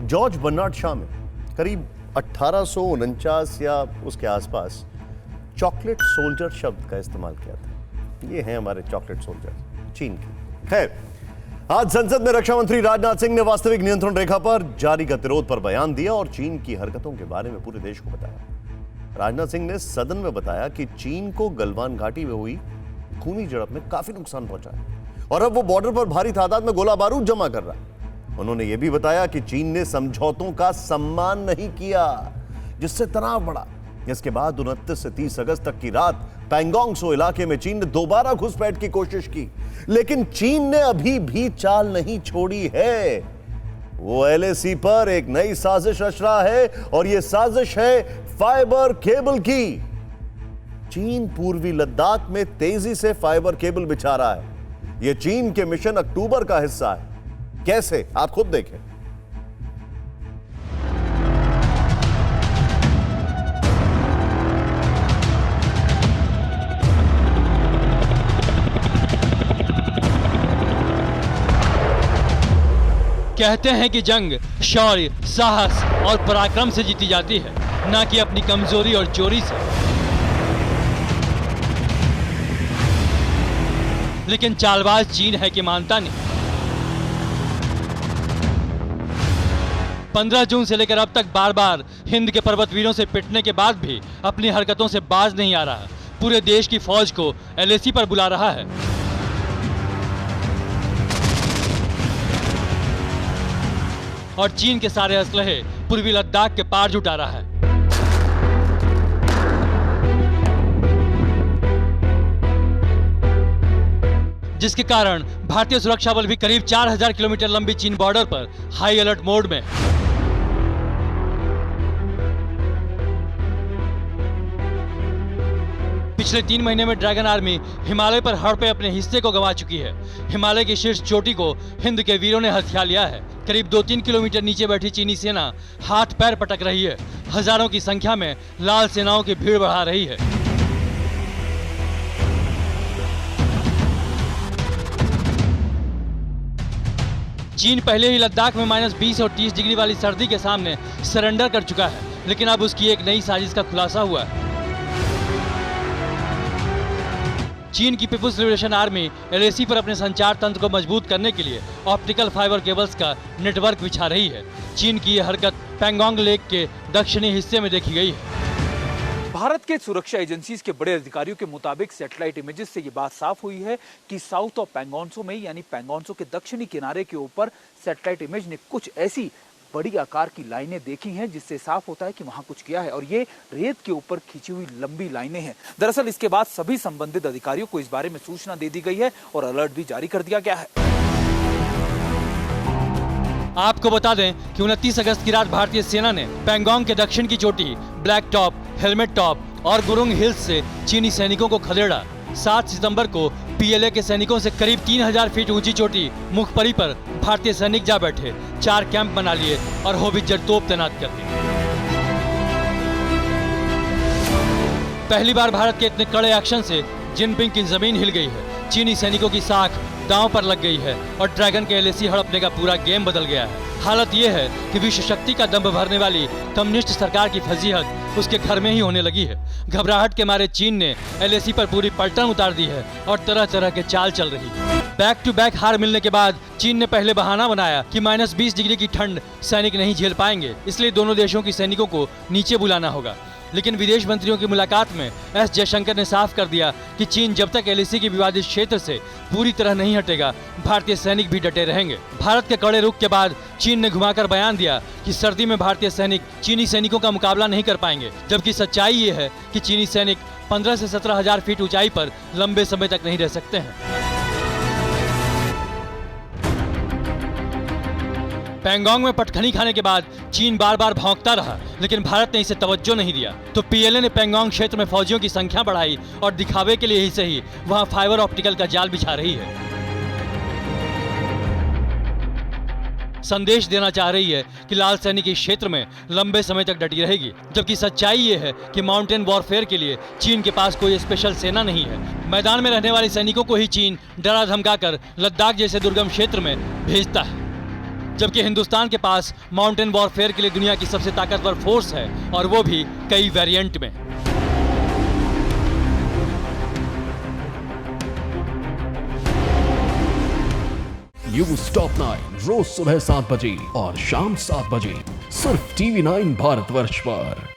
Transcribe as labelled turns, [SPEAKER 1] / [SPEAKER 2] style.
[SPEAKER 1] George Bernard Shaw में करीब 1849 या उसके आसपास चॉकलेट सोल्जर शब्द का इस्तेमाल किया था। ये हैं हमारे चॉकलेट सोल्जर, चीन के। खैर, आज संसद में रक्षा मंत्री राजनाथ सिंह ने वास्तविक नियंत्रण रेखा पर जारी गतिरोध पर बयान दिया और चीन की हरकतों के बारे में पूरे देश को बताया। राजनाथ सिंह ने सदन में बताया कि चीन को गलवान घाटी में हुई खूनी झड़प में काफी नुकसान पहुंचा है और अब वो बॉर्डर पर भारी तादाद में गोला बारूद जमा कर रहा है। उन्होंने यह भी बताया कि चीन ने समझौतों का सम्मान नहीं किया, जिससे तनाव बढ़ा। इसके बाद 29 से 30 अगस्त तक की रात पैंगोंग सो इलाके में चीन ने दोबारा घुसपैठ की कोशिश की, लेकिन चीन ने अभी भी चाल नहीं छोड़ी है। वो एलएसी पर एक नई साजिश रच रहा है और यह साजिश है फाइबर केबल की। चीन पूर्वी लद्दाख में तेजी से फाइबर केबल बिछा रहा है। यह चीन के मिशन अक्टूबर का हिस्सा है। कैसे, आप खुद देखें।
[SPEAKER 2] कहते हैं कि जंग शौर्य, साहस और पराक्रम से जीती जाती है, ना कि अपनी कमजोरी और चोरी से। लेकिन चालबाज चीन है कि मानता नहीं। 15 जून से लेकर अब तक बार बार हिंद के पर्वतवीरों से पिटने के बाद भी अपनी हरकतों से बाज नहीं आ रहा। पूरे देश की फौज को एलएसी पर बुला रहा है। और चीन के सारे असलहे पूर्वी लद्दाख के पार जुटा रहा है। जिसके कारण भारतीय सुरक्षा बल भी करीब 4000 किलोमीटर लंबी चीन बॉर्डर पर हाई अलर्ट मोड में। पिछले 3 महीने में ड्रैगन आर्मी हिमालय पर हड़ पे अपने हिस्से को गंवा चुकी है। हिमालय की शीर्ष चोटी को हिंद के वीरों ने हथिया लिया है। करीब 2-3 किलोमीटर नीचे बैठी चीनी सेना हाथ पैर पटक रही है। हजारों की संख्या में लाल सेनाओं की भीड़ बढ़ा रही है। चीन पहले ही लद्दाख में -20 और 30 डिग्री वाली सर्दी के सामने सरेंडर कर चुका है, लेकिन अब उसकी एक नई साजिश का खुलासा हुआ है। चीन की पीपुल्स लिबरेशन आर्मी एलएसी पर अपने संचार तंत्र को मजबूत करने के लिए ऑप्टिकल फाइबर केबल्स का नेटवर्क बिछा रही है। चीन की यह हरकत पैंगोंग लेक के दक्षिणी हिस्से में देखी गई है।
[SPEAKER 3] भारत के सुरक्षा एजेंसीज के बड़े अधिकारियों के मुताबिक सैटेलाइट इमेजेस से ये बात साफ हुई है कि साउथ ऑफ पैंगोंगसो में यानी पैंगोंगसो के दक्षिणी किनारे के ऊपर सैटेलाइट इमेज ने कुछ ऐसी बड़ी आकार की लाइनें देखी हैं, जिससे साफ होता है कि वहां कुछ किया है। और ये रेत के ऊपर खींची हुई लंबी लाइनें हैं। दरअसल इसके बाद सभी संबंधित अधिकारियों को इस बारे में सूचना दे दी गई है और अलर्ट भी जारी कर दिया गया है।
[SPEAKER 2] आपको बता दें कि 29 अगस्त की रात भारतीय सेना ने पैंगोंग के दक्षिण की चोटी ब्लैक टॉप, हेलमेट टॉप और गुरुंग हिल्स से चीनी सैनिकों को खदेड़ा। 7 सितंबर को पीएलए के सैनिकों से करीब 3000 फीट ऊंची चोटी मुखपरी पर भारतीय सैनिक जा बैठे, 4 कैंप बना लिए और होवित्जर तोप तैनात कर दी। पहली बार भारत के इतने कड़े एक्शन से जिनपिंग की जमीन हिल गई है। चीनी सैनिकों की साख दांव पर लग गई है और ड्रैगन के एलएसी हड़पने का पूरा गेम बदल गया है। हालत यह है कि विश्व शक्ति का दंभ भरने वाली कम्युनिस्ट सरकार की फजीहत उसके घर में ही होने लगी है। घबराहट के मारे चीन ने एलएसी पर पूरी पलटन उतार दी है और तरह तरह के चाल चल रही है। बैक टू बैक हार मिलने के बाद चीन ने पहले बहाना बनाया कि -20 डिग्री की ठंड सैनिक नहीं झेल पाएंगे, इसलिए दोनों देशों की सैनिकों को नीचे बुलाना होगा। लेकिन विदेश मंत्रियों की मुलाकात में एस जयशंकर ने साफ कर दिया कि चीन जब तक एलएसी के विवादित क्षेत्र से पूरी तरह नहीं हटेगा, भारतीय सैनिक भी डटे रहेंगे। भारत के कड़े रुख के बाद चीन ने घुमाकर बयान दिया कि सर्दी में भारतीय सैनिक चीनी सैनिकों का मुकाबला नहीं कर पाएंगे, जबकि सच्चाई ये है कि चीनी सैनिक 15 से 17 हजार फीट ऊंचाई पर लंबे समय तक नहीं रह सकते हैं। पैंगोंग में पटखनी खाने के बाद चीन बार बार भौंकता रहा, लेकिन भारत ने इसे तवज्जो नहीं दिया। तो पीएलए ने पैंगोंग क्षेत्र में फौजियों की संख्या बढ़ाई और दिखावे के लिए ही सही वहां फाइबर ऑप्टिकल का जाल बिछा रही है। संदेश देना चाह रही है कि लाल सैनिक इस क्षेत्र में लंबे समय तक डटी रहेगी, जबकि सच्चाई ये है कि माउंटेन वॉरफेयर के लिए चीन के पास कोई स्पेशल सेना नहीं है। मैदान में रहने वाले सैनिकों को ही चीन डरा धमका कर लद्दाख जैसे दुर्गम क्षेत्र में भेजता है। जबकि हिंदुस्तान के पास माउंटेन वॉरफेयर के लिए दुनिया की सबसे ताकतवर फोर्स है, और वो भी कई वेरिएंट में।
[SPEAKER 4] न्यूज टॉप 9 रोज सुबह 7 बजे और शाम 7 बजे सिर्फ TV9 भारतवर्ष पर।